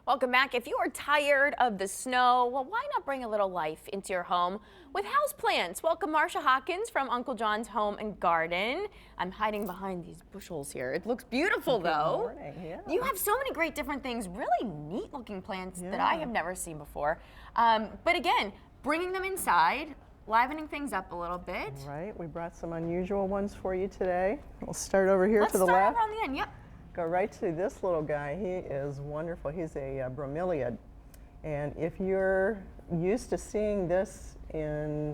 Welcome back. If you are tired of the snow, well, why not bring a little life into your home with houseplants? Welcome Marsha Hawkins from Uncle John's Home and Garden. I'm hiding behind these bushels here. It looks beautiful though. Good morning. Yeah. You have so many great different things, really neat looking plants that I have never seen before. But again, bringing them inside, livening things up a little bit. Right, we brought some unusual ones for you today. We'll start over here to the left. Let's start over on the end, yep. Go right to this little guy. He is wonderful. He's a Bromeliad. And if you're used to seeing this in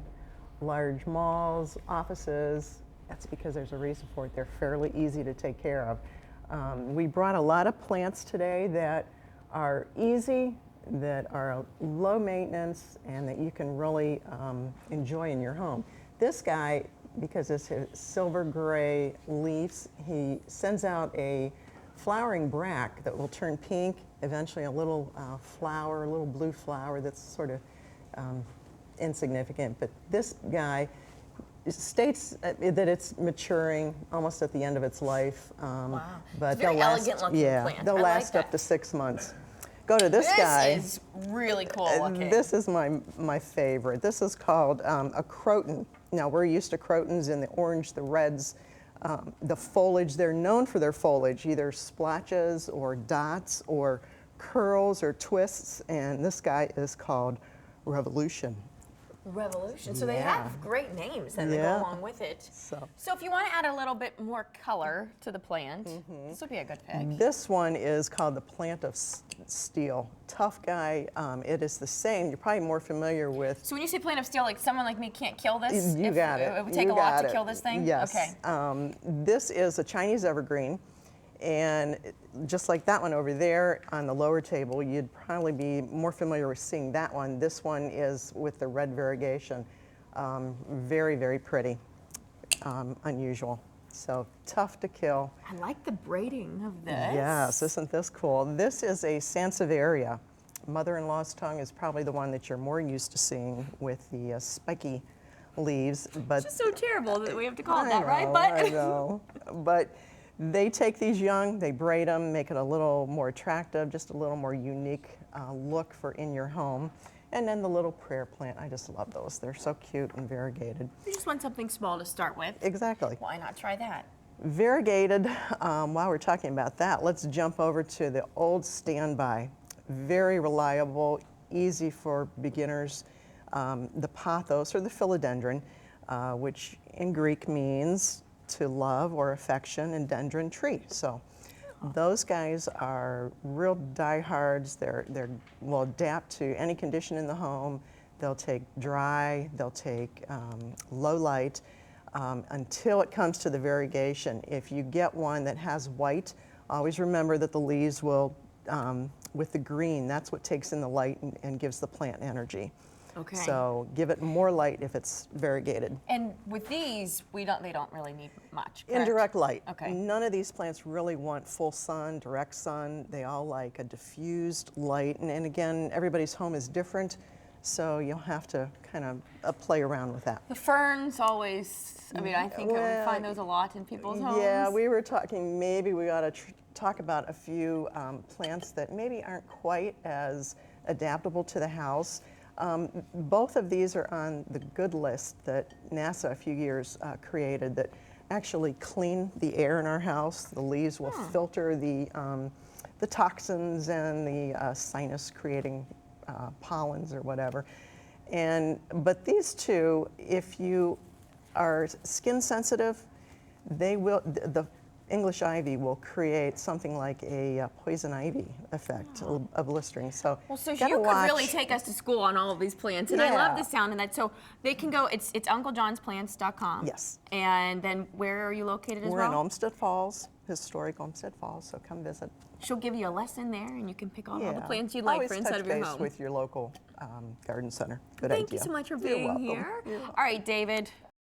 large malls, offices, that's because there's a reason for it. They're fairly easy to take care of. We brought a lot of plants today that are easy, that are low maintenance, and that you can really enjoy in your home. This guy, because it's his silver gray leaves, he sends out a flowering bract that will turn pink, eventually a little flower, a little blue flower that's sort of insignificant. But this guy states that it's maturing almost at the end of its life. Wow. But it's a very elegant looking plant. They'll last up to 6 months. Go to this guy. This is really cool looking. This is my favorite. This is called a Croton. Now we're used to Crotons in the orange, the reds, the foliage. They're known for their foliage, either splotches or dots or curls or twists, and this guy is called Revolution. Revolution. So they have great names and they go along with it. So if you want to add a little bit more color to the plant, this would be a good pick. This one is called the Plant of Steel. Tough guy. It is the same. You're probably more familiar with. So when you say plant of steel, like someone like me can't kill this? You got it. It would take a lot to kill this thing? Yes. Okay. This is a Chinese evergreen. And just like that one over there on the lower table, you'd probably be more familiar with seeing that one. This one is with the red variegation. Very, very pretty, unusual. So tough to kill. I like the braiding of this. Yes, isn't this cool? This is a Sansevieria. Mother-in-law's tongue is probably the one that you're more used to seeing with the spiky leaves. But it's just so terrible that we have to call it that, right? I know. But they take these young, they braid them, make it a little more attractive, just a little more unique look for in your home. And then the little prayer plant, I just love those. They're so cute and variegated. You just want something small to start with. Exactly. Why not try that? Variegated, while we're talking about that, let's jump over to the old standby. Very reliable, easy for beginners. The pothos, or the philodendron, which in Greek means to love or affection, and dendron tree. So those guys are real diehards. They will adapt to any condition in the home. They'll take dry, they'll take low light until it comes to the variegation. If you get one that has white, always remember that the leaves will, with the green, that's what takes in the light and gives the plant energy. Okay. So give it more light if it's variegated. And with these, they don't really need much, correct? Indirect light. Okay. None of these plants really want full sun, direct sun. They all like a diffused light. And again, everybody's home is different, so you'll have to kind of play around with that. The ferns always, I mean, I think we find those a lot in people's homes. Yeah, we were talking, maybe we ought to talk about a few plants that maybe aren't quite as adaptable to the house. Both of these are on the good list that NASA a few years created that actually clean the air in our house. The leaves will filter the toxins and the sinus creating pollens or whatever. But these two, if you are skin sensitive, they will, the English ivy will create something like a poison ivy effect, a blistering. So, well, so you could really take us to school on all of these plants, and I love the sound of that. So they can go. It's unclejohnsplants.com. Yes. And then where are you located as well? We're in Olmsted Falls, historic Olmsted Falls. So come visit. She'll give you a lesson there, and you can pick out all the plants you'd like for inside of your home. Always touch base with your local garden center. Good idea. idea. Thank you so much for being here. All right, David.